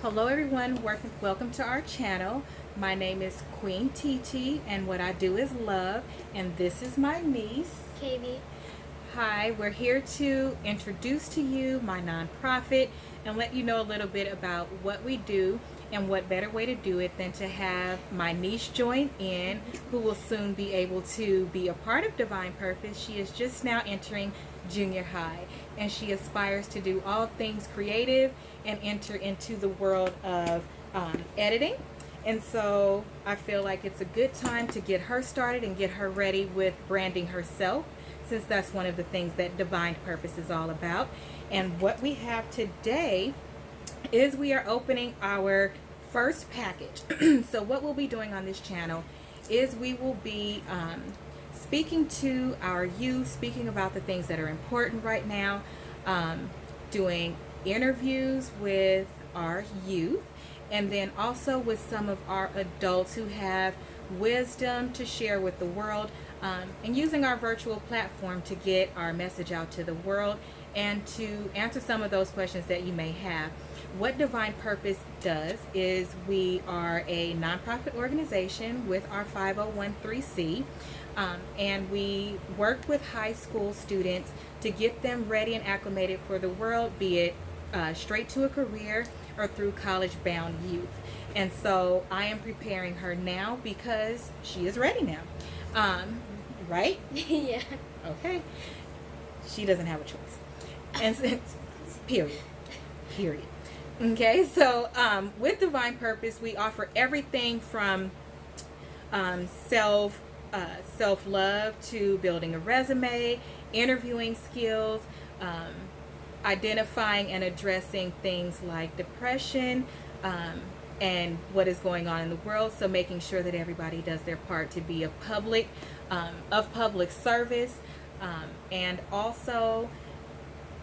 Hello everyone, welcome to our channel. My name is QueenTiti and what I do is love, and this is my niece. Kaybee. Hi, we're here to introduce to you my nonprofit and let you know a little bit about what we do, and what better way to do it than to have my niece join in, who will soon be able to be a part of Divine Purpose. She is just now entering junior high and she aspires to do all things creative and enter into the world of editing. And so I feel like it's a good time to get her started and get her ready with branding herself, since that's one of the things that Divine Purpose is all about. And what we have today is we are opening our first package. So what we'll be doing on this channel is we will be speaking to our youth, speaking about the things that are important right now, doing interviews with our youth, and then also with some of our adults who have wisdom to share with the world, and using our virtual platform to get our message out to the world and to answer some of those questions that you may have. What Divine Purpose does is we are a nonprofit organization with our 501(c), and we work with high school students to get them ready and acclimated for the world, be it straight to a career or through college-bound youth. And so I am preparing her now because she is ready now. Right? Yeah. Okay. She doesn't have a choice. And since, period. Okay, so with Divine Purpose, we offer everything from self-love to building a resume, interviewing skills, identifying and addressing things like depression, and what is going on in the world. So making sure that everybody does their part to be of public service, and also,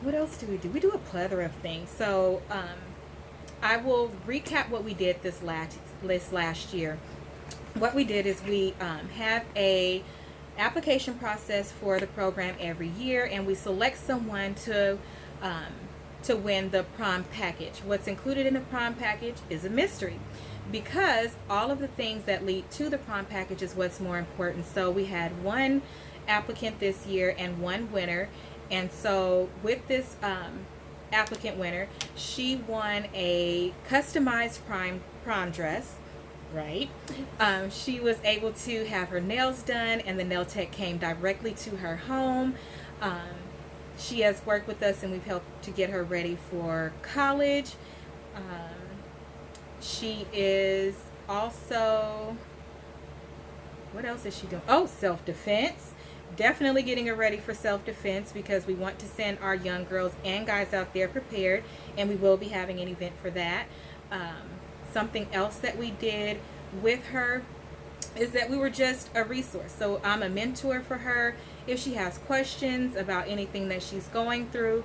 what else do? We do a plethora of things. So I will recap what we did this last year. What we did is we have a application process for the program every year, and we select someone to win the prom package. What's included in the prom package is a mystery, because all of the things that lead to the prom package is what's more important. So we had one applicant this year and one winner. And so with this applicant winner, she won a customized prom dress, right? She was able to have her nails done, and the nail tech came directly to her home. She has worked with us, and we've helped to get her ready for college. She is also, what else is she doing? Oh, self-defense. Definitely getting her ready for self-defense, because we want to send our young girls and guys out there prepared, and we will be having an event for that. Something else that we did with her is that we were just a resource. So I'm a mentor for her. If she has questions about anything that she's going through,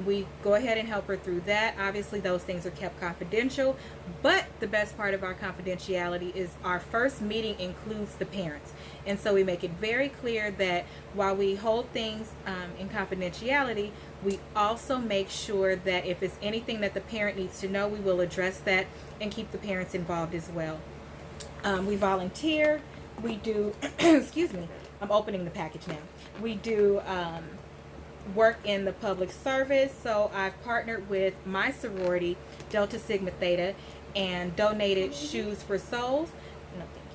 we go ahead and help her through that. Obviously, those things are kept confidential, but the best part of our confidentiality is our first meeting includes the parents. And so we make it very clear that while we hold things in confidentiality, we also make sure that if it's anything that the parent needs to know, we will address that and keep the parents involved as well. We volunteer. We do, excuse me, I'm opening the package now. We do work in the public service. So I've partnered with my sorority, Delta Sigma Theta, and donated Shoes for Souls. No, thank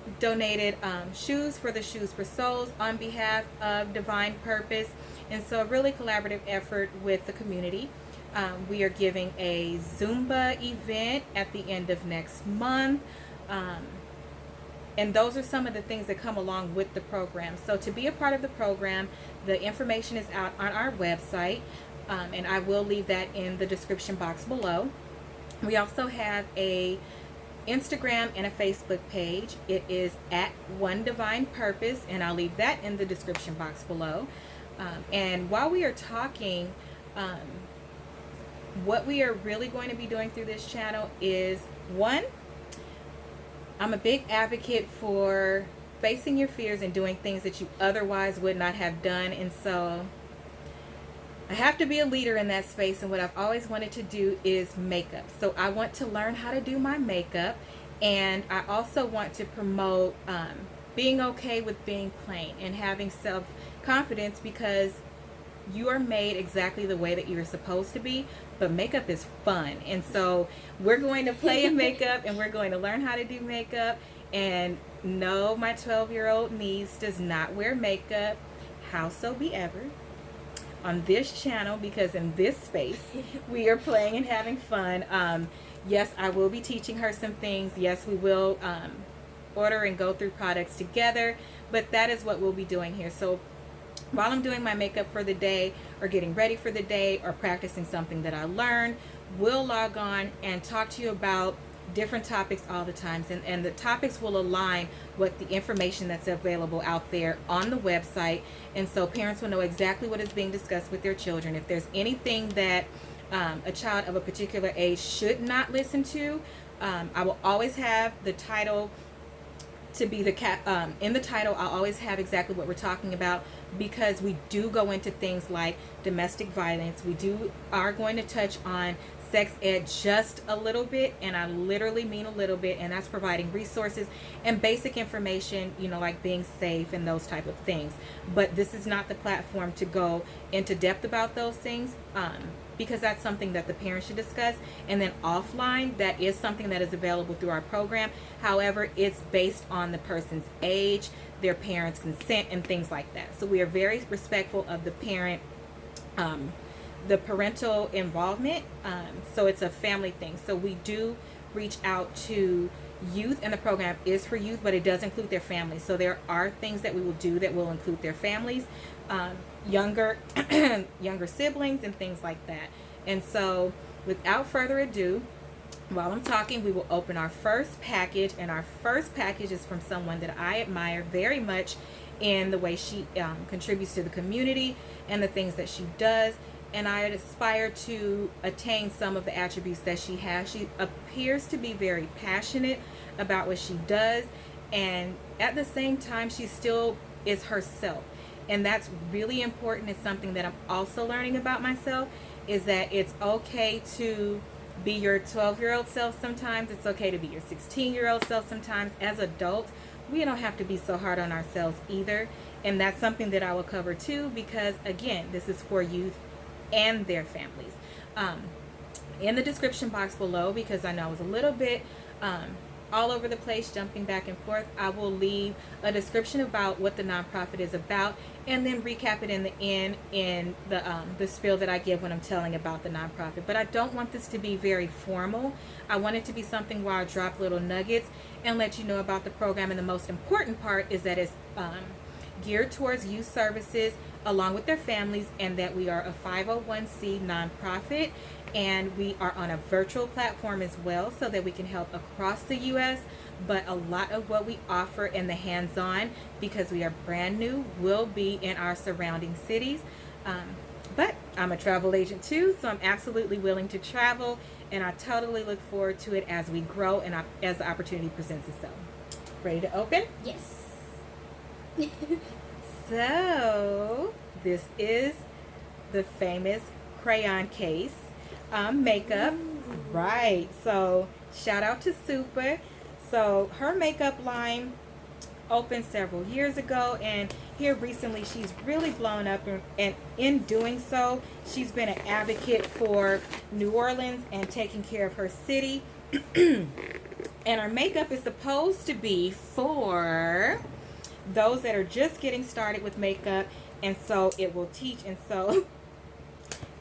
you. Donated shoes for the Shoes for Souls on behalf of Divine Purpose. And so a really collaborative effort with the community. We are giving a Zumba event at the end of next month. And those are some of the things that come along with the program. So to be a part of the program, the information is out on our website, and I will leave that in the description box below. We also have a Instagram and a Facebook page. It is at One Divine Purpose, and I'll leave that in the description box below. And while we are talking, what we are really going to be doing through this channel is, one, I'm a big advocate for facing your fears and doing things that you otherwise would not have done. And so I have to be a leader in that space, and what I've always wanted to do is makeup. So I want to learn how to do my makeup, and I also want to promote being okay with being plain and having self-confidence, because you are made exactly the way that you're supposed to be, but makeup is fun. And so we're going to play in makeup, and we're going to learn how to do makeup. And no, my 12-year-old niece does not wear makeup, howsoever, on this channel, because in this space we are playing and having fun. Yes, I will be teaching her some things. Yes, we will order and go through products together, but that is what we'll be doing here. So while I'm doing my makeup for the day, or getting ready for the day, or practicing something that I learned, we'll log on and talk to you about different topics all the times, and the topics will align with the information that's available out there on the website, and so parents will know exactly what is being discussed with their children. If there's anything that a child of a particular age should not listen to, I will always have the title to be in the title. I'll always have exactly what we're talking about, because we do go into things like domestic violence. We are going to touch on sex ed just a little bit, and I literally mean a little bit, and that's providing resources and basic information, like being safe and those type of things. But this is not the platform to go into depth about those things, because that's something that the parents should discuss. And then offline, that is something that is available through our program. However, it's based on the person's age, their parents' consent, and things like that. So we are very respectful of the parental involvement. So it's a family thing. So we do reach out to youth, and the program is for youth, but it does include their families. So there are things that we will do that will include their families, younger siblings, and things like that. And so without further ado, while I'm talking, we will open our first package, and our first package is from someone that I admire very much in the way she contributes to the community and the things that she does. And I aspire to attain some of the attributes that she has. She appears to be very passionate about what she does, and at the same time, she still is herself. And that's really important. It's something that I'm also learning about myself, is that it's okay to be your 12-year-old self sometimes. It's okay to be your 16-year-old self sometimes. As adults, we don't have to be so hard on ourselves either. And that's something that I will cover too, because again, this is for youth and their families. In the description box below, because I know I was a little bit all over the place, jumping back and forth, I will leave a description about what the nonprofit is about, and then recap it in the end in the spiel that I give when I'm telling about the nonprofit. But I don't want this to be very formal. I want it to be something where I drop little nuggets and let you know about the program. And the most important part is that it's geared towards youth services along with their families, and that we are a 501c nonprofit, and we are on a virtual platform as well, so that we can help across the U.S. But a lot of what we offer in the hands-on, because we are brand new, will be in our surrounding cities. But I'm a travel agent too, so I'm absolutely willing to travel, and I totally look forward to it as we grow and as the opportunity presents itself. Ready to open? Yes. So this is the famous Crayon case makeup. Right, so shout out to Super. So her makeup line opened several years ago, and here recently she's really blown up, and in doing so, she's been an advocate for New Orleans and taking care of her city. And her makeup is supposed to be for those that are just getting started with makeup, and so it will teach. And so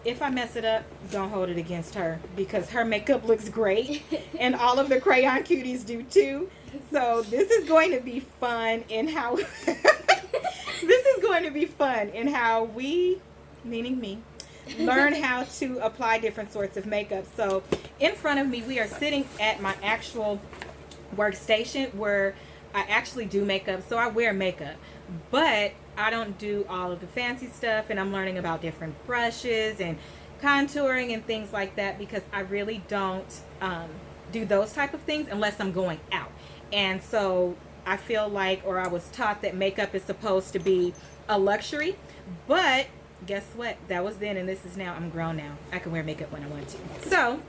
if I mess it up, don't hold it against her, because her makeup looks great and all of the Crayon cuties do too. So this is going to be fun in how this is going to be fun in how we, meaning me, learn how to apply different sorts of makeup. So in front of me, we are sitting at my actual workstation where I actually do makeup. So I wear makeup, but I don't do all of the fancy stuff, and I'm learning about different brushes and contouring and things like that, because I really don't do those type of things unless I'm going out. And so I feel like, or I was taught, that makeup is supposed to be a luxury, but guess what? That was then and this is now. I'm grown now. I can wear makeup when I want to. So,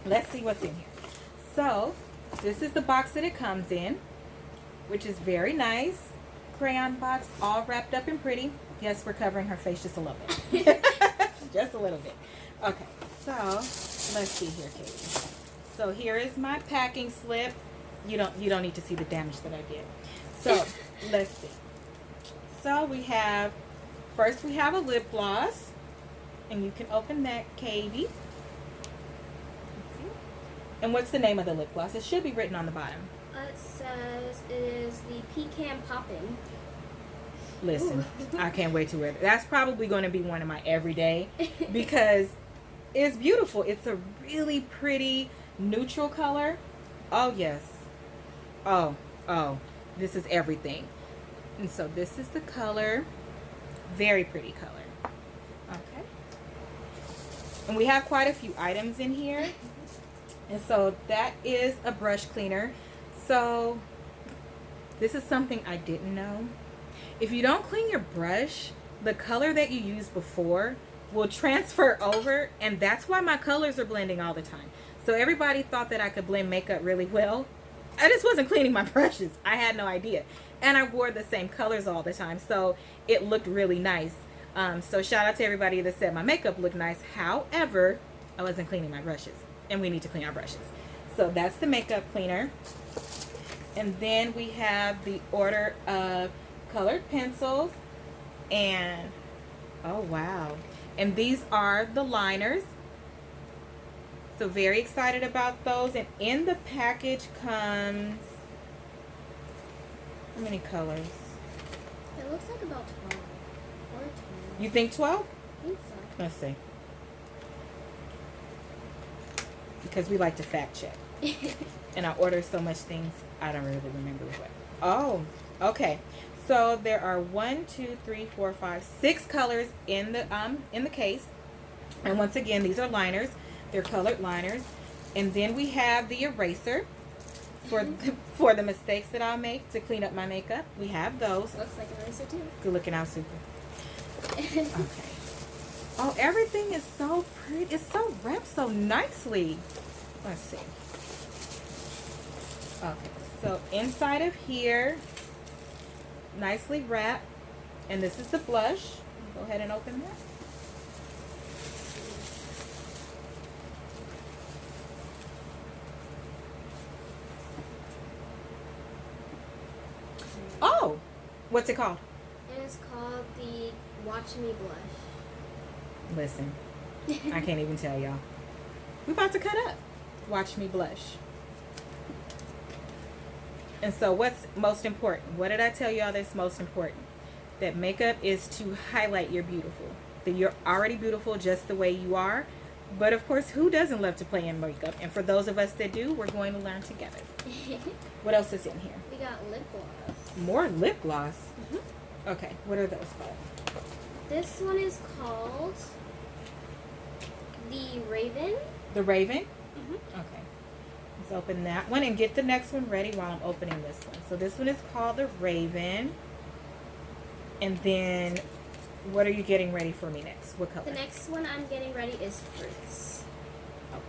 let's see what's in here. So, this is the box that it comes in, which is very nice. Crayon box, all wrapped up and pretty. Yes, we're covering her face just a little bit. Just a little bit. Okay, so let's see here, Katie. So here is my packing slip. You don't need to see the damage that I did. So let's see. So we have, first we have a lip gloss, and you can open that, Kaybee. And what's the name of the lip gloss? It should be written on the bottom. It says it is the Pecan Poppin'. Listen, I can't wait to wear it. That's probably going to be one of my everyday because it's beautiful. It's a really pretty neutral color. Oh, yes. Oh, this is everything. And so this is the color. Very pretty color. Okay. And we have quite a few items in here. And so that is a brush cleaner. So this is something I didn't know. If you don't clean your brush, the color that you used before will transfer over, and that's why my colors are blending all the time. So everybody thought that I could blend makeup really well. I just wasn't cleaning my brushes. I had no idea. And I wore the same colors all the time, so it looked really nice. So shout out to everybody that said my makeup looked nice. However, I wasn't cleaning my brushes, and we need to clean our brushes. So that's the makeup cleaner. And then we have the order of colored pencils, and oh wow, and these are the liners. So very excited about those. And in the package comes, how many colors? It looks like about 12 or 12. You think 12? I think so. Let's see, because we like to fact check. And I order so much things I don't really remember what. Oh, okay. So there are 1, 2, 3, 4, 5, 6 colors in the case. And once again, these are liners. They're colored liners. And then we have the eraser for the mistakes that I'll make to clean up my makeup. We have those. Looks like an eraser too. Good looking out, super. Okay. Oh, everything is so pretty. It's so wrapped so nicely. Let's see. Okay. So inside of here, nicely wrapped, and this is the blush. Go ahead and open that. Oh, what's it called? It is called the Watch Me Blush. Listen, I can't even tell y'all. We're about to cut up. Watch Me Blush. And so what's most important? What did I tell y'all that's most important? That makeup is to highlight your beautiful. That you're already beautiful just the way you are. But of course, who doesn't love to play in makeup? And for those of us that do, we're going to learn together. What else is in here? We got lip gloss. More lip gloss? Okay, what are those called? This one is called the Raven. The Raven? Okay. Let's open that one and get the next one ready while I'm opening this one. So this one is called the Raven. And then what are you getting ready for me next? What color? The next one I'm getting ready is Fruits. Okay.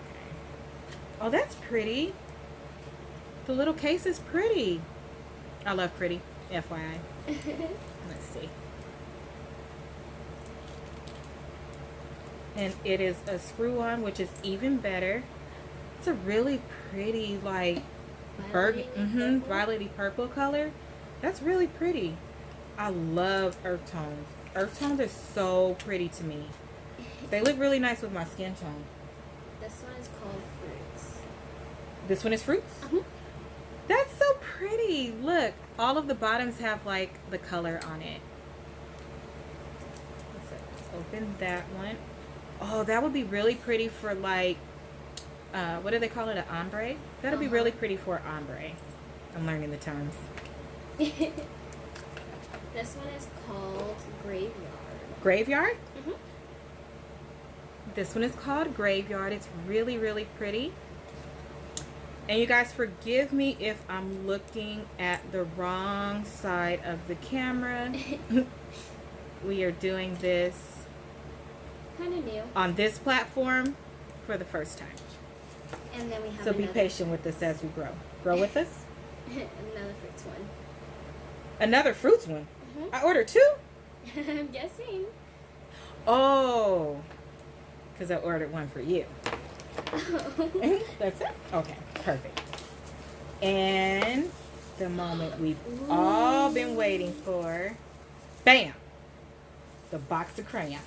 Oh, that's pretty. The little case is pretty. I love pretty, FYI. Let's see. And it is a screw-on, which is even better. It's a really pretty, like, violet-y purple color. That's really pretty. I love earth tones. Earth tones are so pretty to me. They look really nice with my skin tone. This one is called Fruits. This one is Fruits? That's so pretty. Look, all of the bottoms have, like, the color on it. Let's open that one. Oh, that would be really pretty for, like, what do they call it? An ombre? That'll be really pretty for an ombre. I'm learning the terms. This one is called Graveyard. Graveyard? This one is called Graveyard. It's really, really pretty. And you guys forgive me if I'm looking at the wrong side of the camera. We are doing this kind of new. on this platform for the first time. And then we have So be patient with us as we grow. Grow with us. another fruits one. Another fruits one. Mhm. I ordered 2. I'm guessing. Oh, because I ordered one for you. Oh. That's it? Okay, perfect. And the moment we've all been waiting for. Bam! The box of crayons.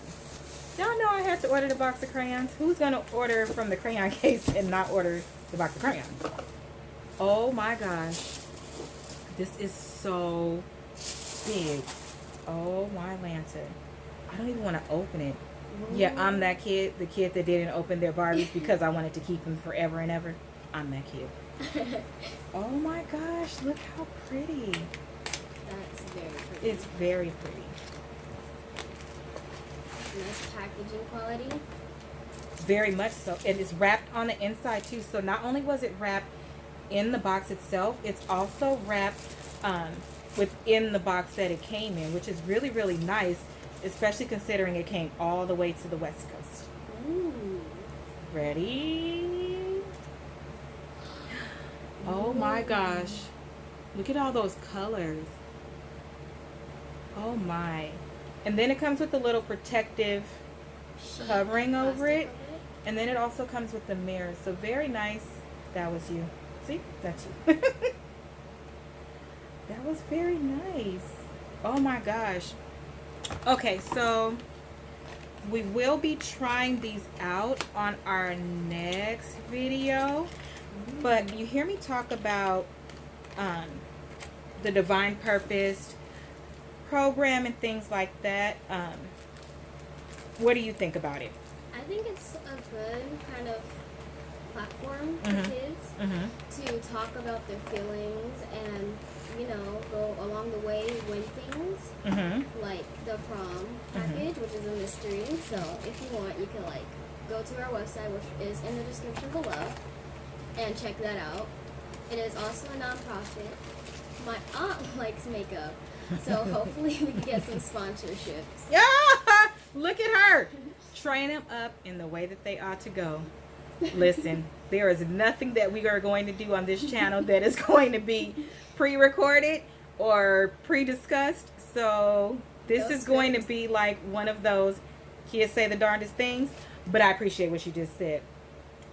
Y'all know I had to order the box of crayons. Who's going to order from the crayon case and not order the box of crayons? Oh my gosh. This is so big. Oh my lantern. I don't even want to open it. Yeah, I'm that kid, the kid that didn't open their Barbies because I wanted to keep them forever and ever. I'm that kid. Oh my gosh, look how pretty. That's very pretty. It's very pretty. Nice packaging quality. Very much so. And it's wrapped on the inside too. So not only was it wrapped in the box itself, it's also wrapped within the box that it came in, which is really, really nice, especially considering it came all the way to the West Coast. Ooh. Ready? Oh my gosh. Look at all those colors. Oh my. And then it comes with a little protective covering over it. And then it also comes with the mirror. So very nice. That was you. See? That's you. That was very nice. Oh my gosh. Okay, so we will be trying these out on our next video. But you hear me talk about the divine purpose program and things like that. What do you think about it? I think it's a good kind of platform for kids to talk about their feelings and, you know, go along the way win things like the prom package, which is a mystery. So if you want, you can like go to our website, which is in the description below, and check that out. It is also a nonprofit. My aunt likes makeup, so hopefully we can get some sponsorships. Yeah, look at her. Train them up in the way that they ought to go. Listen, there is nothing that we are going to do on this channel that is going to be pre-recorded or pre-discussed. So this is going to be like one of those kids say the darndest things, but I appreciate what you just said.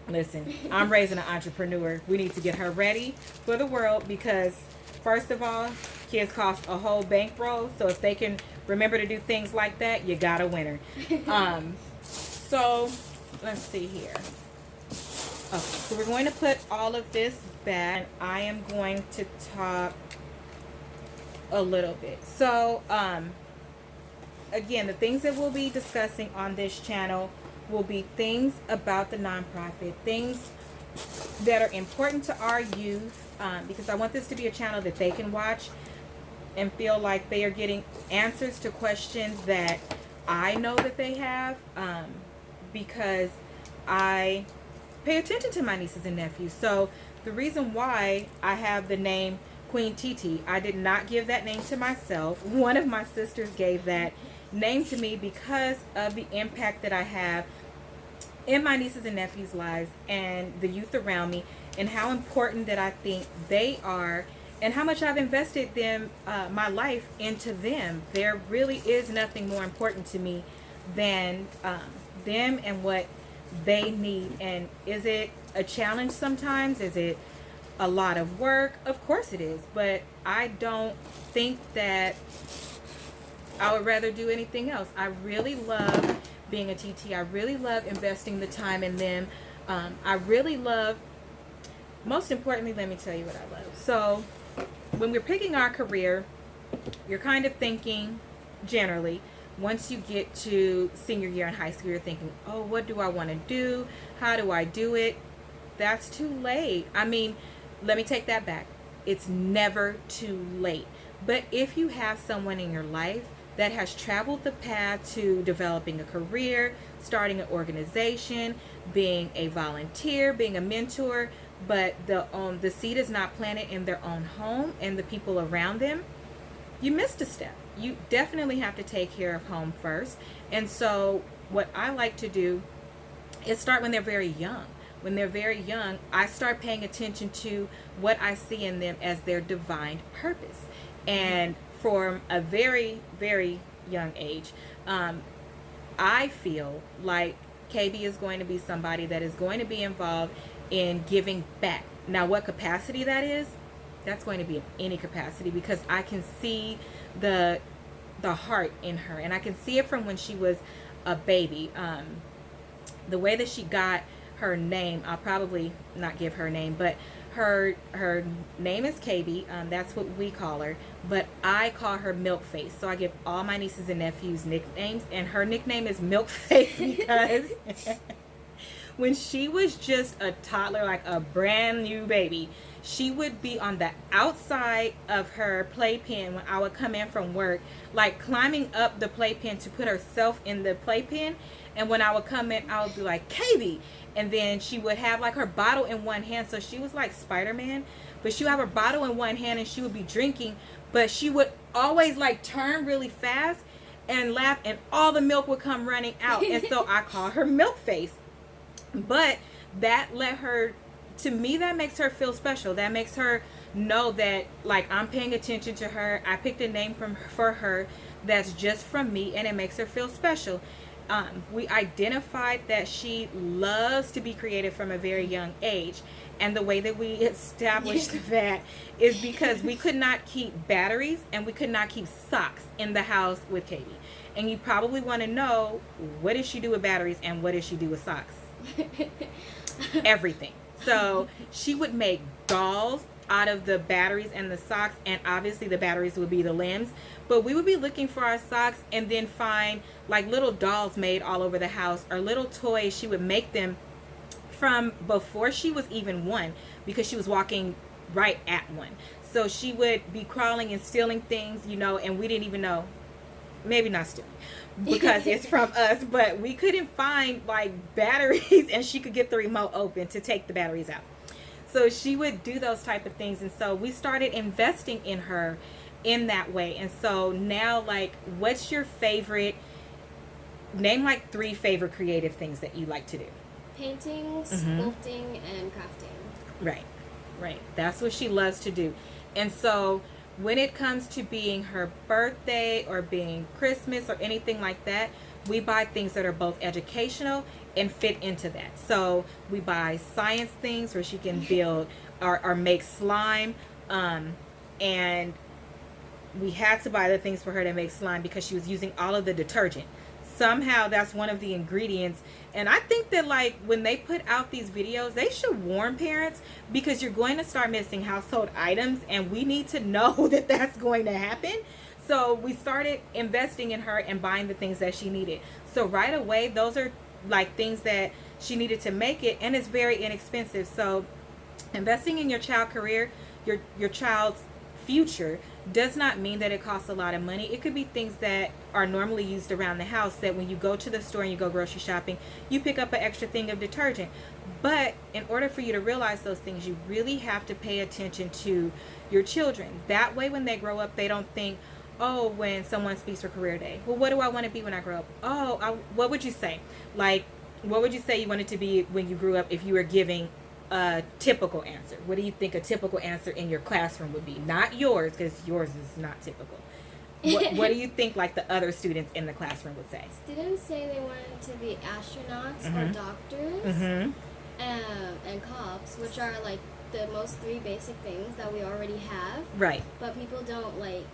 Listen, I'm raising an entrepreneur. We need to get her ready for the world because, first of all, kids cost a whole bankroll. So if they can remember to do things like that, you got a winner. So let's see here. Okay, so we're going to put all of this back. And I am going to talk a little bit. So again, the things that we'll be discussing on this channel will be things about the nonprofit, things that are important to our youth, because I want this to be a channel that they can watch and feel like they are getting answers to questions that I know that they have, because I pay attention to my nieces and nephews. So the reason why I have the name QueenTiti, I did not give that name to myself. One of my sisters gave that name to me because of the impact that I have in my nieces and nephews' lives and the youth around me, and how important that I think they are, and how much I've invested my life into them. There really is nothing more important to me than them and what they need. And is it a challenge sometimes? Is it a lot of work? Of course it is, but I don't think that I would rather do anything else. I really love being a TT. I really love investing the time in them. I really love, most importantly, let me tell you what I love. So when we're picking our career, you're kind of thinking generally, once you get to senior year in high school, you're thinking, oh, what do I want to do? How do I do it? That's too late. I mean, let me take that back. It's never too late. But if you have someone in your life that has traveled the path to developing a career, starting an organization, being a volunteer, being a mentor, but the seed is not planted in their own home and the people around them, you missed a step. You definitely have to take care of home first. And so what I like to do is start when they're very young. When they're very young, I start paying attention to what I see in them as their divine purpose. And from a very, very young age, I feel like KB is going to be somebody that is going to be involved in giving back. Now, what capacity that is, that's going to be in any capacity, because I can see the heart in her, and I can see it from when she was a baby. The way that she got her name, I'll probably not give her name, but her name is Kaybee. That's what we call her, but I call her Milk Face. So I give all my nieces and nephews nicknames, and her nickname is Milk Face because when she was just a toddler, like a brand new baby, she would be on the outside of her playpen when I would come in from work, like climbing up the playpen to put herself in the playpen. And when I would come in, I would be like, Kaybee. And then she would have like her bottle in one hand. So she was like Spider-Man, but she would have her bottle in one hand and she would be drinking, but she would always like turn really fast and laugh, and all the milk would come running out. And so I call her Milk Face. But that let her, to me, that makes her feel special. That makes her know that, like, I'm paying attention to her. I picked a name for her that's just from me, and it makes her feel special. We identified that she loves to be creative from a very young age. And the way that we established that is because we could not keep batteries and we could not keep socks in the house with Katie. And you probably want to know, what does she do with batteries and what does she do with socks? Everything. So she would make dolls out of the batteries and the socks, and obviously the batteries would be the limbs, but we would be looking for our socks and then find like little dolls made all over the house, or little toys. She would make them from before she was even one, because she was walking right at one. So she would be crawling and stealing things, you know, and we didn't even know. Maybe not stealing because it's from us, but we couldn't find like batteries, and she could get the remote open to take the batteries out. So she would do those type of things, and so we started investing in her in that way. And so now, like, what's your favorite, name like 3 favorite creative things that you like to do? Painting, sculpting, and crafting. Right. That's what she loves to do. And so when it comes to being her birthday or being Christmas or anything like that, we buy things that are both educational and fit into that. So we buy science things where she can build or make slime. And we had to buy the things for her to make slime because she was using all of the detergent. Somehow that's one of the ingredients. And I think that, like, when they put out these videos, they should warn parents, because you're going to start missing household items, and we need to know that that's going to happen. So we started investing in her and buying the things that she needed. So right away, those are like things that she needed to make it, and it's very inexpensive. So investing in your child career, your child's future, does not mean that it costs a lot of money. It could be things that are normally used around the house, that when you go to the store and you go grocery shopping, you pick up an extra thing of detergent. But in order for you to realize those things, you really have to pay attention to your children. That way, when they grow up, they don't think, oh, when someone speaks for career day, well, what do I want to be when I grow up? Oh, what would you say? Like, what would you say you wanted to be when you grew up if you were giving a typical answer? What do you think a typical answer in your classroom would be? Not yours, because yours is not typical. What do you think, like, the other students in the classroom would say? Students say they wanted to be astronauts or doctors and cops, which are like the most 3 basic things that we already have. Right. But people don't like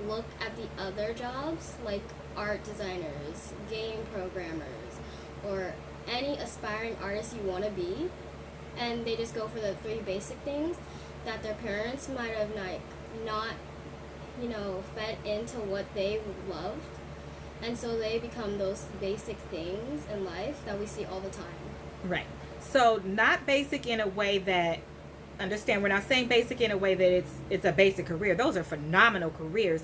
look at the other jobs, like art designers, game programmers, or any aspiring artist you want to be, and they just go for the 3 basic things that their parents might have not fed into what they loved, and so they become those basic things in life that we see all the time. Right. So not basic in a way that, understand, we're not saying basic in a way that it's a basic career. Those are phenomenal careers.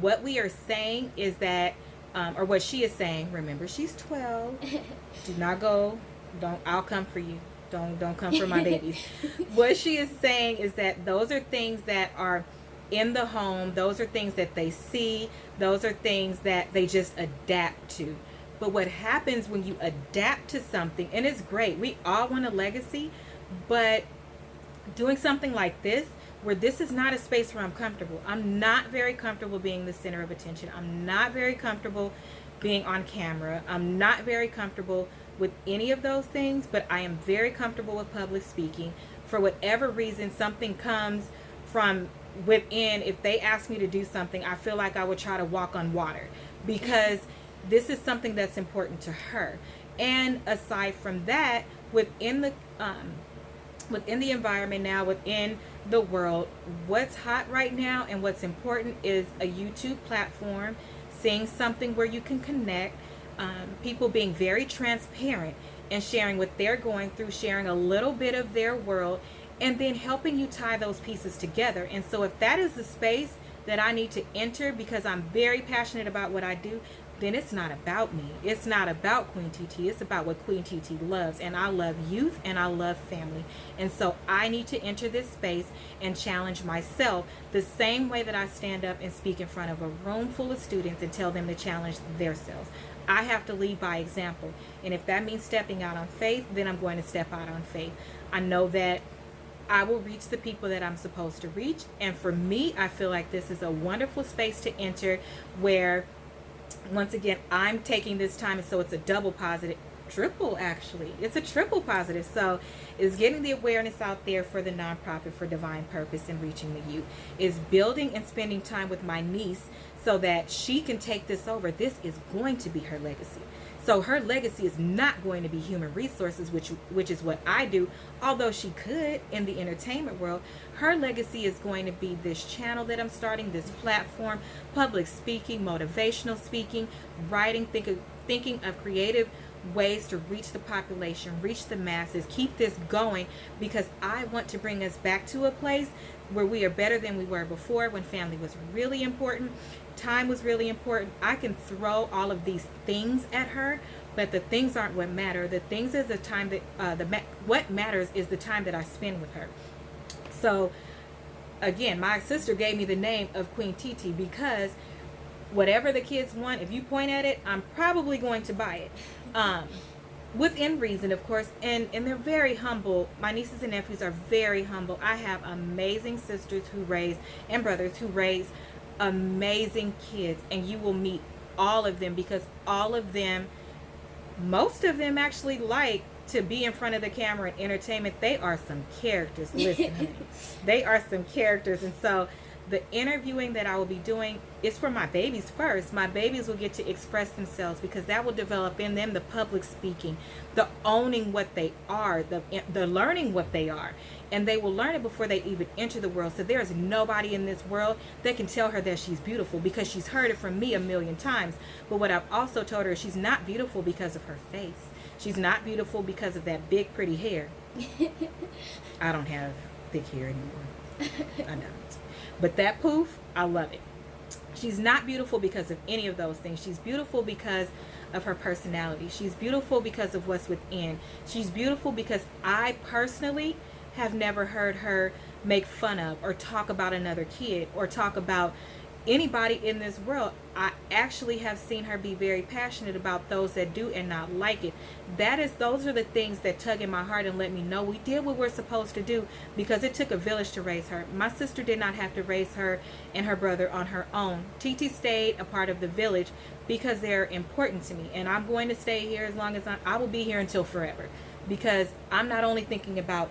What we are saying is that, or what she is saying, remember, she's 12. Do not go. I'll come for you. Don't come for my babies. What she is saying is that those are things that are in the home. Those are things that they see. Those are things that they just adapt to. But what happens when you adapt to something, and it's great, we all want a legacy, but doing something like this, where this is not a space where I'm comfortable. I'm not very comfortable being the center of attention. I'm not very comfortable being on camera. I'm not very comfortable with any of those things, but I am very comfortable with public speaking. For whatever reason, something comes from within. If they ask me to do something, I feel like I would try to walk on water, because this is something that's important to her. And aside from that, within the environment now, within the world, what's hot right now and what's important is a YouTube platform, seeing something where you can connect, people being very transparent and sharing what they're going through, sharing a little bit of their world, and then helping you tie those pieces together. And so if that is the space that I need to enter because I'm very passionate about what I do, then it's not about me. It's not about QueenTiti. It's about what QueenTiti loves. And I love youth and I love family. And so I need to enter this space and challenge myself the same way that I stand up and speak in front of a room full of students and tell them to challenge themselves. I have to lead by example. And if that means stepping out on faith, then I'm going to step out on faith. I know that I will reach the people that I'm supposed to reach. And for me, I feel like this is a wonderful space to enter where, once again, I'm taking this time, and so it's a double positive, triple actually. It's a triple positive. So it's getting the awareness out there for the nonprofit for divine purpose and reaching the youth. Is building and spending time with my niece so that she can take this over. This is going to be her legacy. So her legacy is not going to be human resources, which is what I do, although she could in the entertainment world. Her legacy is going to be this channel that I'm starting, this platform, public speaking, motivational speaking, writing, thinking of creative ways to reach the population, reach the masses, keep this going, because I want to bring us back to a place where we are better than we were before, when family was really important, time was really important. I can throw all of these things at her, but the things aren't what matter. The things is the time that what matters is the time that I spend with her. So again, my sister gave me the name of QueenTiti because whatever the kids want, if you point at it, I'm probably going to buy it. Within reason, of course, and they're very humble. My nieces and nephews are very humble. I have amazing sisters who raise, and brothers who raise amazing kids, and you will meet all of them, because all of them, most of them actually like to be in front of the camera and entertainment. They are some characters. Listen, honey. They are some characters. And so the interviewing that I will be doing is for my babies first. My babies will get to express themselves, because that will develop in them the public speaking, the owning what they are, the learning what they are. And they will learn it before they even enter the world. So there is nobody in this world that can tell her that she's beautiful, because she's heard it from me a million times. But what I've also told her is she's not beautiful because of her face. She's not beautiful because of that big pretty hair. I don't have thick hair anymore. I don't. But that poof, I love it. She's not beautiful because of any of those things. She's beautiful because of her personality. She's beautiful because of what's within. She's beautiful because I personally have never heard her make fun of or talk about another kid or talk about anybody in this world. I actually have seen her be very passionate about those that do and not like it. Those are the things that tug in my heart and let me know we did what we're supposed to do, because it took a village to raise her. My sister did not have to raise her and her brother on her own. Titi stayed a part of the village because they're important to me, and I'm going to stay here as long as I will be here until forever, because I'm not only thinking about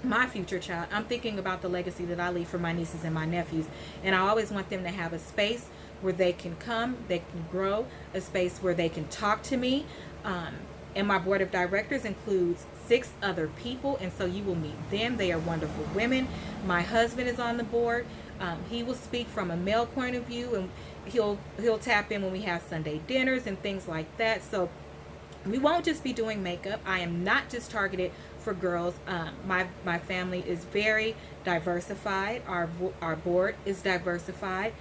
my future child, I'm thinking about the legacy that I leave for my nieces and my nephews. And I always want them to have a space where they can come, they can grow, a space where they can talk to me. And my board of directors includes 6 other people, and so you will meet them. They are wonderful women. My husband is on the board. He will speak from a male point of view, and he'll tap in when we have Sunday dinners and things like that. So we won't just be doing makeup. I am not just targeted for girls. My family is very diversified. Our board is diversified.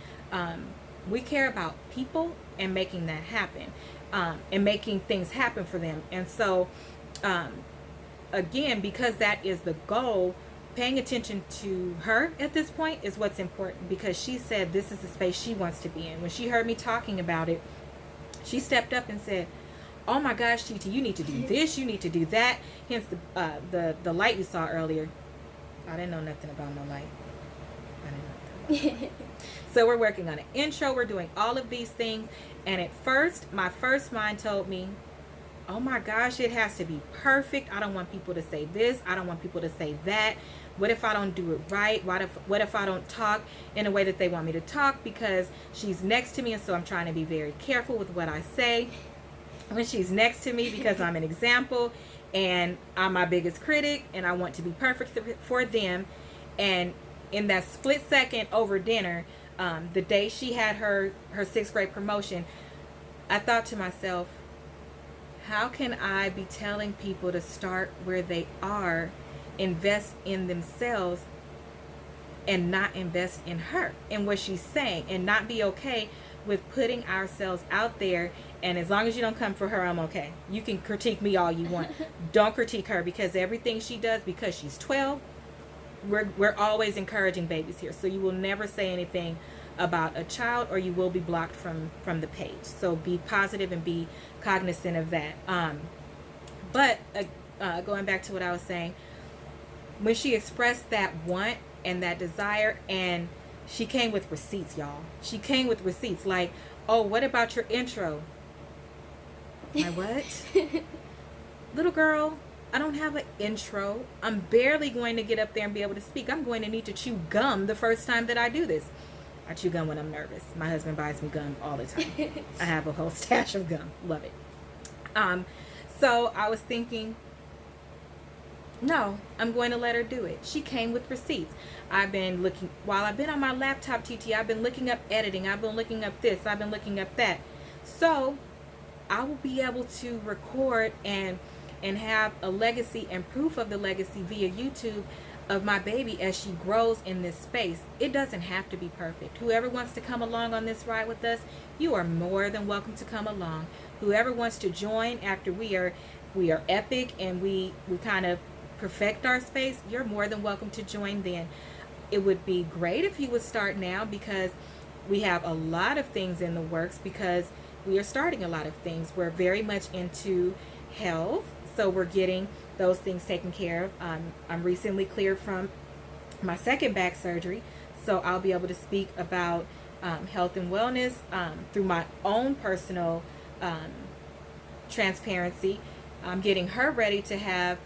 We care about people and making that happen, and making things happen for them. And so again, because that is the goal, paying attention to her at this point is what's important, because she said this is the space she wants to be in. When she heard me talking about it, she stepped up and said, oh my gosh, Titi, you need to do this, you need to do that. Hence the light you saw earlier. I didn't know nothing about no light. I didn't know nothing about light. So we're working on an intro. We're doing all of these things. And at first, my first mind told me, oh my gosh, it has to be perfect. I don't want people to say this. I don't want people to say that. What if I don't do it right? What if I don't talk in a way that they want me to talk, because she's next to me, and so I'm trying to be very careful with what I say when she's next to me, because I'm an example and I'm my biggest critic and I want to be perfect for them. And in that split second over dinner, the day she had her 6th grade promotion, I thought to myself, how can I be telling people to start where they are, invest in themselves, and not invest in her and what she's saying, and not be okay with putting ourselves out there? And as long as you don't come for her, I'm okay. You can critique me all you want. Don't critique her, because everything she does, because she's 12, we're always encouraging babies here. So you will never say anything about a child, or you will be blocked from the page. So be positive and be cognizant of that. But going back to what I was saying, when she expressed that want and that desire, and she came with receipts, y'all. She came with receipts like, oh, what about your intro? My what? Little girl, I don't have an intro. I'm barely going to get up there and be able to speak. I'm going to need to chew gum the first time that I do this. I chew gum when I'm nervous. My husband buys me gum all the time. I have a whole stash of gum. Love it. So I was thinking, no, I'm going to let her do it. She came with receipts. I've been looking, while I've been on my laptop, TT, I've been looking up editing. I've been looking up this. I've been looking up that. So I will be able to record and have a legacy and proof of the legacy via YouTube of my baby as she grows in this space. It doesn't have to be perfect. Whoever wants to come along on this ride with us, you are more than welcome to come along. Whoever wants to join after we are epic and we kind of perfect our space, you're more than welcome to join then. It would be great if you would start now, because we have a lot of things in the works, because we are starting a lot of things. We're very much into health, so we're getting those things taken care of. I'm recently cleared from my 2nd back surgery, so I'll be able to speak about health and wellness through my own personal transparency. I'm getting her ready to have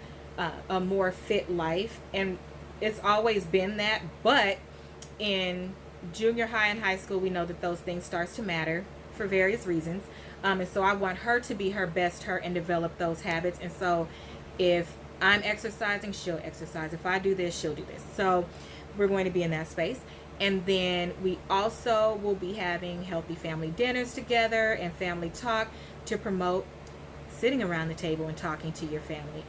a more fit life, and it's always been that, but in junior high and high school, we know that those things start to matter for various reasons, and so I want her to be her best her and develop those habits. And so if I'm exercising, she'll exercise. If I do this, she'll do this. So we're going to be in that space. And then we also will be having healthy family dinners together and family talk to promote sitting around the table and talking to your family.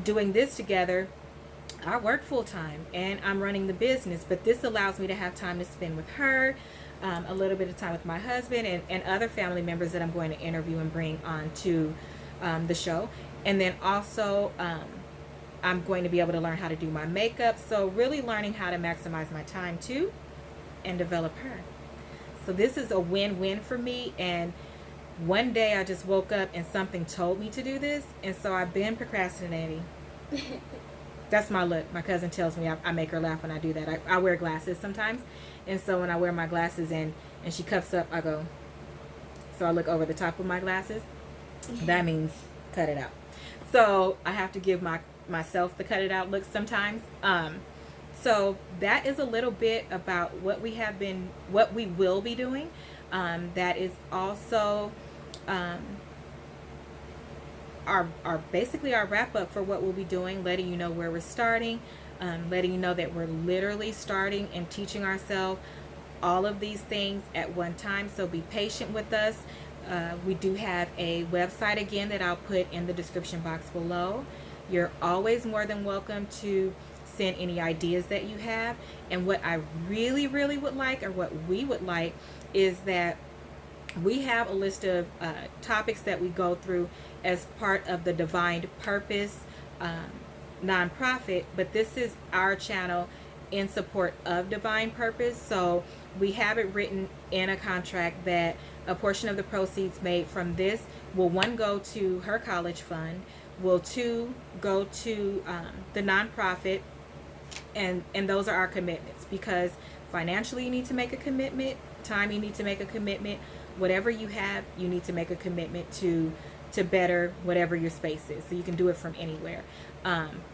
Doing this together, I work full time and I'm running the business, but this allows me to have time to spend with her, a little bit of time with my husband and other family members that I'm going to interview and bring on to the show. And then also I'm going to be able to learn how to do my makeup. So really learning how to maximize my time too and develop her. So this is a win-win for me. And one day I just woke up and something told me to do this. And so I've been procrastinating. That's my look. My cousin tells me I make her laugh when I do that. I wear glasses sometimes. And so when I wear my glasses and she cups up, I go. So I look over the top of my glasses. That means cut it out. So I have to give myself the cut it out look sometimes. So that is a little bit about what we will be doing. That is also basically our wrap up for what we'll be doing, letting you know where we're starting, letting you know that we're literally starting and teaching ourselves all of these things at one time. So be patient with us. We do have a website again that I'll put in the description box below. You're always more than welcome to send any ideas that you have. And what I really, really would like, or what we would like, is that we have a list of topics that we go through as part of the Divine Purpose nonprofit, but this is our channel in support of Divine Purpose. So we have it written in a contract that a portion of the proceeds made from this will, one, go to her college fund, will, two, go to the nonprofit, and those are our commitments, because financially you need to make a commitment, time you need to make a commitment, whatever you have you need to make a commitment to better whatever your space is, so you can do it from anywhere.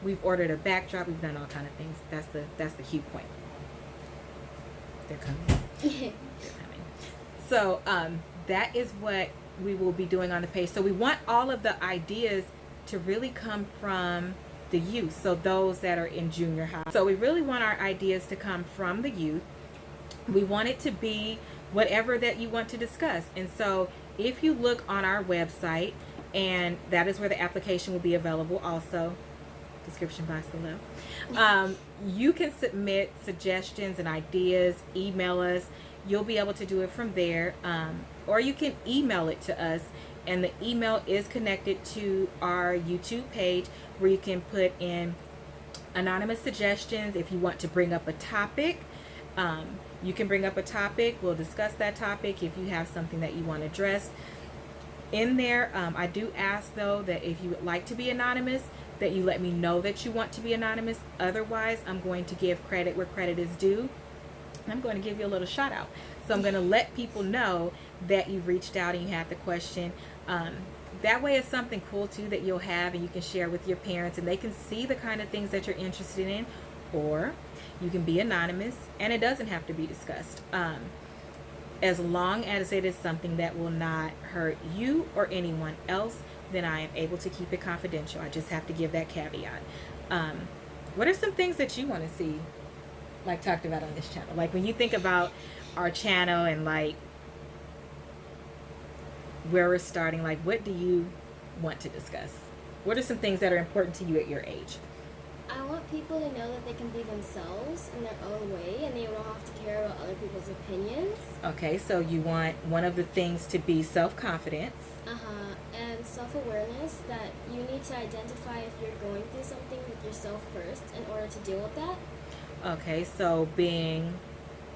We've ordered a backdrop, we've done all kind of things. That's the key point. They're coming. They're coming. So that is what we will be doing on the page. So we want all of the ideas to really come from the youth, so those that are in junior high. So we really want our ideas to come from the youth. We want it to be whatever that you want to discuss. And so if you look on our website, and that is where the application will be available also, description box below, you can submit suggestions and ideas, email us. You'll be able to do it from there, or you can email it to us, and the email is connected to our YouTube page, where you can put in anonymous suggestions. If you want to bring up a topic, you can bring up a topic. We'll discuss that topic if you have something that you want addressed in there. I do ask, though, that if you would like to be anonymous, that you let me know that you want to be anonymous. Otherwise, I'm going to give credit where credit is due. I'm going to give you a little shout out. So I'm going to let people know that you reached out and you have the question. That way it's something cool too that you'll have and you can share with your parents, and they can see the kind of things that you're interested in. Or you can be anonymous and it doesn't have to be discussed. As long as it is something that will not hurt you or anyone else, then I am able to keep it confidential. I just have to give that caveat. What are some things that you want to see, like, talked about on this channel? Like, when you think about our channel and like where we're starting, like, what do you want to discuss? What are some things that are important to you at your age? I want people to know that they can be themselves in their own way, and they don't have to care about other people's opinions. Okay, so you want one of the things to be self-confidence. And self-awareness, that you need to identify if you're going through something with yourself first in order to deal with that. Okay, so being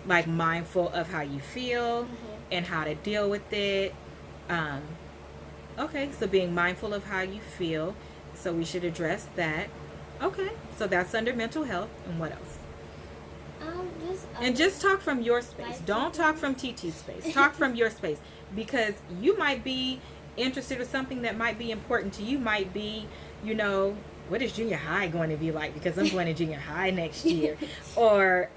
like mindful of how you feel and how to deal with it. Okay, so being mindful of how you feel, so we should address that. Okay, so that's under mental health. And what else? Just talk from your space. Don't talk from TT's space. Talk from your space, because you might be interested in something that might be important to you. Might be, you know, what is junior high going to be like, because I'm going to junior high next year. Or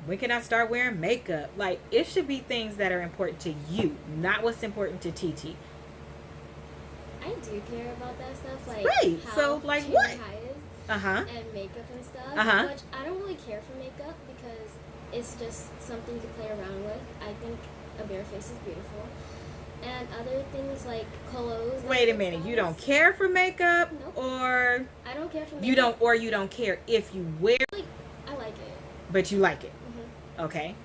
when can I start wearing makeup? Like, it should be things that are important to you, not what's important to TT. I do care about that stuff, like right. How So like junior what? high is, and makeup and stuff. Which I don't really care for makeup because it's just something to play around with. I think a bare face is beautiful. And other things like clothes. Wait a minute, you don't care for makeup? Nope. Or I don't care for makeup. You don't care if you wear, like, I like it. But you like it. Okay.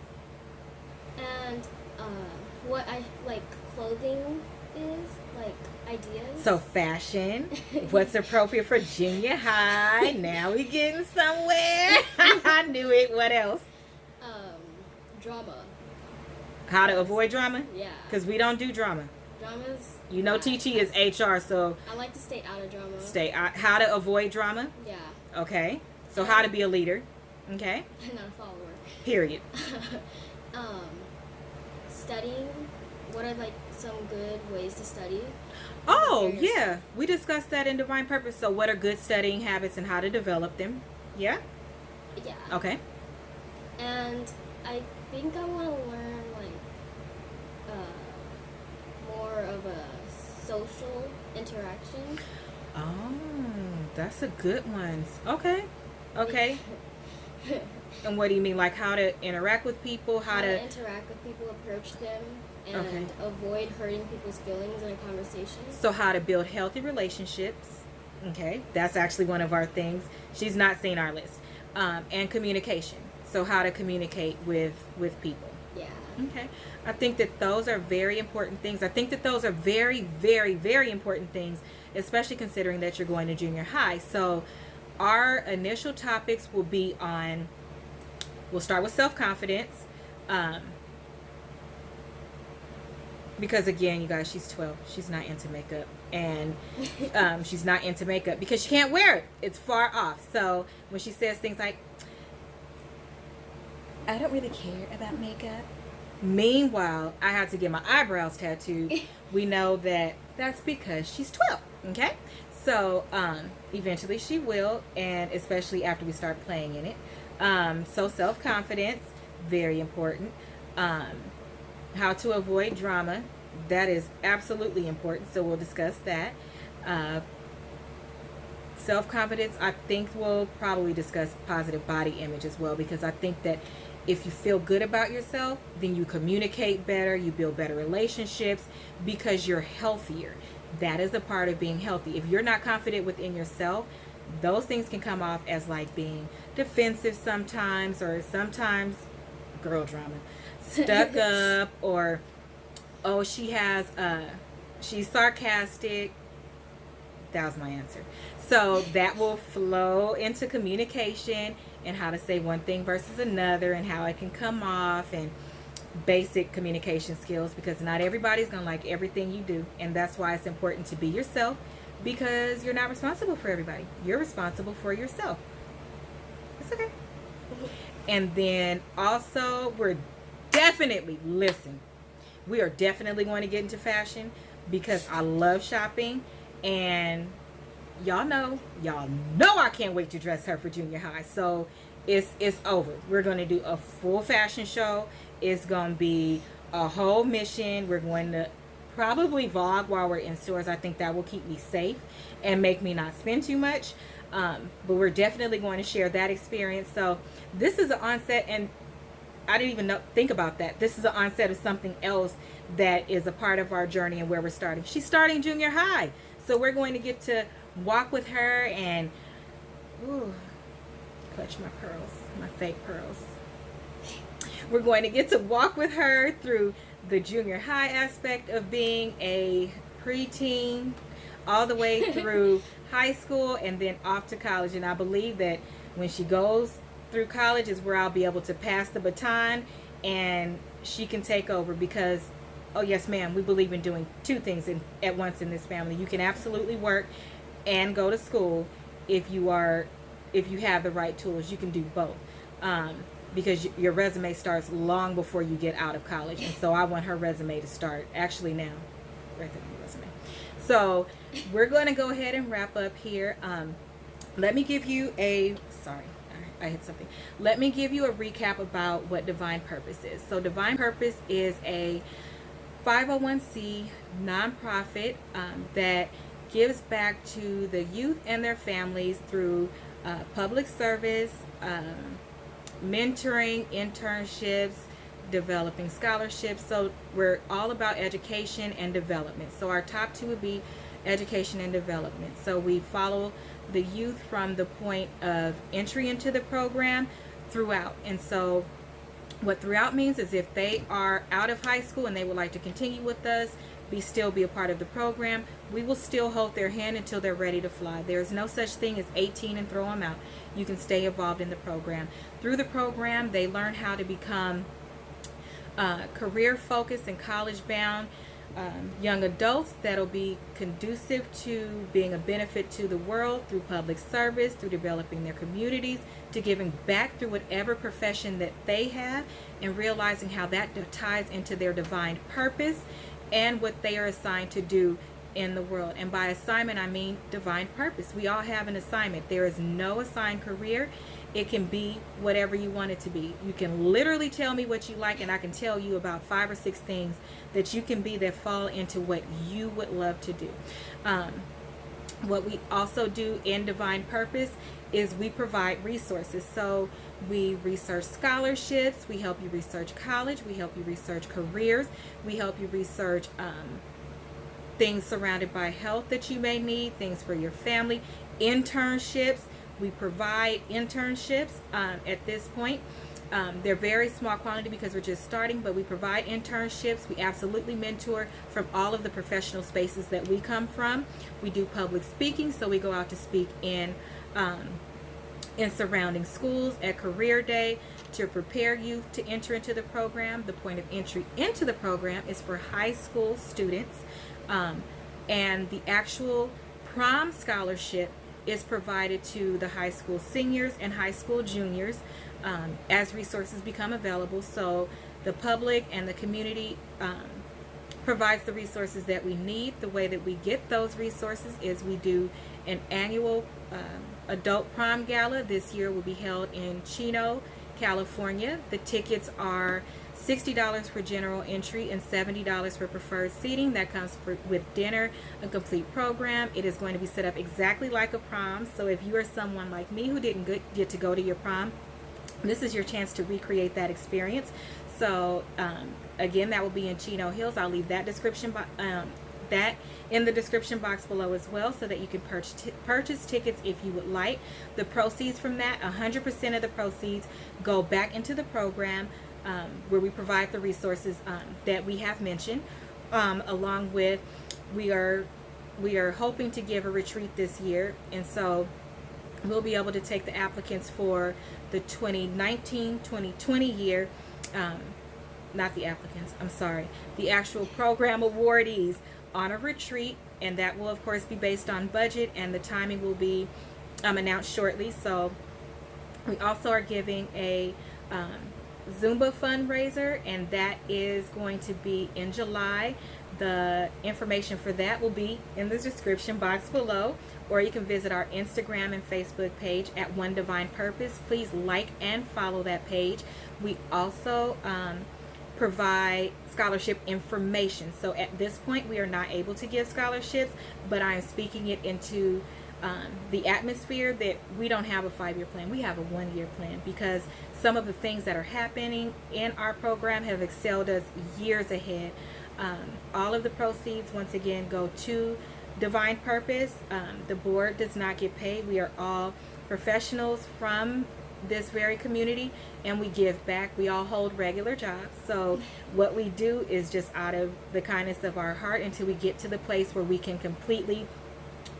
And what I like clothing is like ideas. So fashion, what's appropriate for junior high? Now we getting somewhere. I knew it. What else? Drama. How to avoid drama? Yeah. Because we don't do drama. Drama's... You know, TT is HR, so... I like to stay out of drama. Stay out. How to avoid drama? Yeah. Okay. So how to be a leader? Okay. Not a follower. Period. Studying. What are, like, some good ways to study? Oh, yeah. We discussed that in Divine Purpose. So what are good studying habits and how to develop them? Yeah? Yeah. Okay. And I think I want to learn, like, more of a social interaction. Oh, that's a good one. Okay. Okay. And what do you mean? Like how to interact with people? How to interact with people, approach them, and avoid hurting people's feelings in a conversation. So how to build healthy relationships. Okay. That's actually one of our things. She's not seen our list. And communication. So how to communicate with people. Yeah. Okay. I think that those are very important things. I think that those are very, very, very important things, especially considering that you're going to junior high. So our initial topics will be on we'll start with self-confidence. Because again, you guys, she's 12. She's not into makeup. And she's not into makeup because she can't wear it. It's far off. So when she says things like, I don't really care about makeup. Meanwhile, I had to get my eyebrows tattooed. We know that that's because she's 12. Okay? So eventually she will. And especially after we start playing in it. So self-confidence, very important. How to avoid drama, that is absolutely important, so we'll discuss that. Self-confidence, I think we'll probably discuss positive body image as well, because I think that if you feel good about yourself, then you communicate better, you build better relationships because you're healthier. That is a part of being healthy. If you're not confident within yourself, those things can come off as like being defensive sometimes, or sometimes girl drama, stuck up, or oh, she's sarcastic. That was my answer. So that will flow into communication and how to say one thing versus another and how it can come off, and basic communication skills, because not everybody's gonna like everything you do, and that's why it's important to be yourself, because you're not responsible for everybody. You're responsible for yourself. It's okay. And then also we're definitely, listen, we are definitely going to get into fashion because I love shopping, and y'all know I can't wait to dress her for junior high. So it's over. We're going to do a full fashion show. It's going to be a whole mission. We're going to probably vlog while we're in stores. I think that will keep me safe and make me not spend too much. But we're definitely going to share that experience. So this is an onset, and I didn't even think about that. This is an onset of something else that is a part of our journey and where we're starting. She's starting junior high. So we're going to get to walk with her and clutch my pearls, my fake pearls. We're going to get to walk with her through the junior high aspect of being a preteen, all the way through high school and then off to college. And I believe that when she goes through college is where I'll be able to pass the baton and she can take over, because oh yes ma'am, we believe in doing two things at once in this family. You can absolutely work and go to school if you have the right tools. You can do both, because your resume starts long before you get out of college. And so I want her resume to start actually now, right there on the resume. So we're going to go ahead and wrap up here. Let me give you a, sorry, I hit something. Let me give you a recap about what Divine Purpose is. So Divine Purpose is a 501c nonprofit that gives back to the youth and their families through public service, mentoring, internships, developing scholarships. So we're all about education and development. So our top two would be education and development. So we follow the youth from the point of entry into the program throughout. And so what throughout means is if they are out of high school and they would like to continue with us, still be a part of the program, we will still hold their hand until they're ready to fly. There is no such thing as 18 and throw them out. You can stay involved in the program. Through the program, they learn how to become career focused and college bound young adults that'll be conducive to being a benefit to the world through public service, through developing their communities, to giving back through whatever profession that they have, and realizing how that ties into their divine purpose and what they are assigned to do in the world. And by assignment, I mean divine purpose. We all have an assignment. There is no assigned career. It can be whatever you want it to be. You can literally tell me what you like, and I can tell you about 5 or 6 things that you can be that fall into what you would love to do. What we also do in Divine Purpose is we provide resources. So we research scholarships, we help you research college, we help you research careers, we help you research things surrounded by health that you may need, things for your family, internships. We provide internships at this point. They're very small quantity because we're just starting, but we provide internships. We absolutely mentor from all of the professional spaces that we come from. We do public speaking, so we go out to speak in in surrounding schools at Career Day to prepare youth to enter into the program. The point of entry into the program is for high school students, and the actual prom scholarship is provided to the high school seniors and high school juniors as resources become available. So the public and the community provides the resources that we need. The way that we get those resources is we do an annual adult prom gala. This year will be held in Chino, California. The tickets are $60 for general entry and $70 for preferred seating. That comes with dinner, a complete program. It is going to be set up exactly like a prom. So if you are someone like me who didn't get to go to your prom, this is your chance to recreate that experience. So again, that will be in Chino Hills. I'll leave that that in the description box below as well, so that you can purchase tickets if you would like. The proceeds from that, 100% of the proceeds go back into the program, where we provide the resources that we have mentioned, along with we are hoping to give a retreat this year, and so we'll be able to take the applicants for the 2019-2020 year, not the applicants, I'm sorry, the actual program awardees on a retreat, and that will of course be based on budget, and the timing will be announced shortly. So we also are giving a Zumba fundraiser, and that is going to be in July. The information for that will be in the description box below, or you can visit our Instagram and Facebook page at One Divine Purpose. Please like and follow that page. We also provide scholarship information. So at this point we are not able to give scholarships, but I am speaking it into the atmosphere that we don't have a 5-year plan. We have a 1-year plan, because some of the things that are happening in our program have excelled us years ahead. All of the proceeds, once again, go to Divine Purpose. The board does not get paid. We are all professionals from this very community, and we give back. We all hold regular jobs, so what we do is just out of the kindness of our heart until we get to the place where we can completely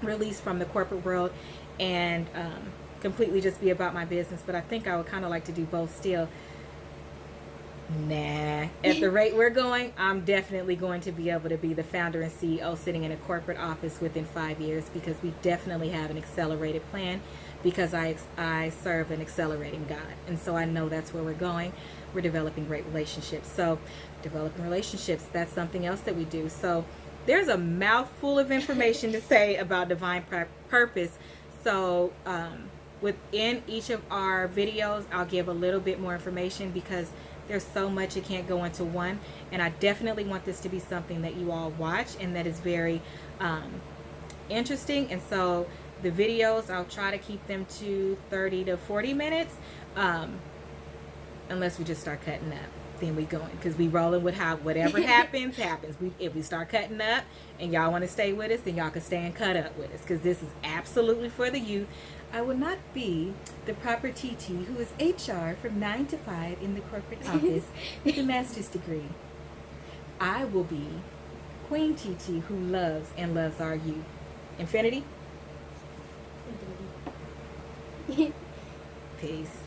release from the corporate world and completely just be about my business. But I think I would kind of like to do both still. Nah, at the rate we're going, I'm definitely going to be able to be the founder and CEO sitting in a corporate office within 5 years, because we definitely have an accelerated plan, because I serve an accelerating God, and so I know that's where we're going. We're developing great relationships. So developing relationships, that's something else that we do. So there's a mouthful of information to say about Divine Purpose. So within each of our videos, I'll give a little bit more information, because there's so much it can't go into one, and I definitely want this to be something that you all watch and that is very interesting. And so the videos, I'll try to keep them to 30 to 40 minutes, unless we just start cutting up. Then we going, because we rolling with how whatever happens. If we start cutting up and y'all want to stay with us, then y'all can stay and cut up with us, because this is absolutely for the youth. I will not be the proper TT who is HR from 9 to 5 in the corporate office with a master's degree. I will be Queen TT who loves and loves our youth. Infinity? Peace.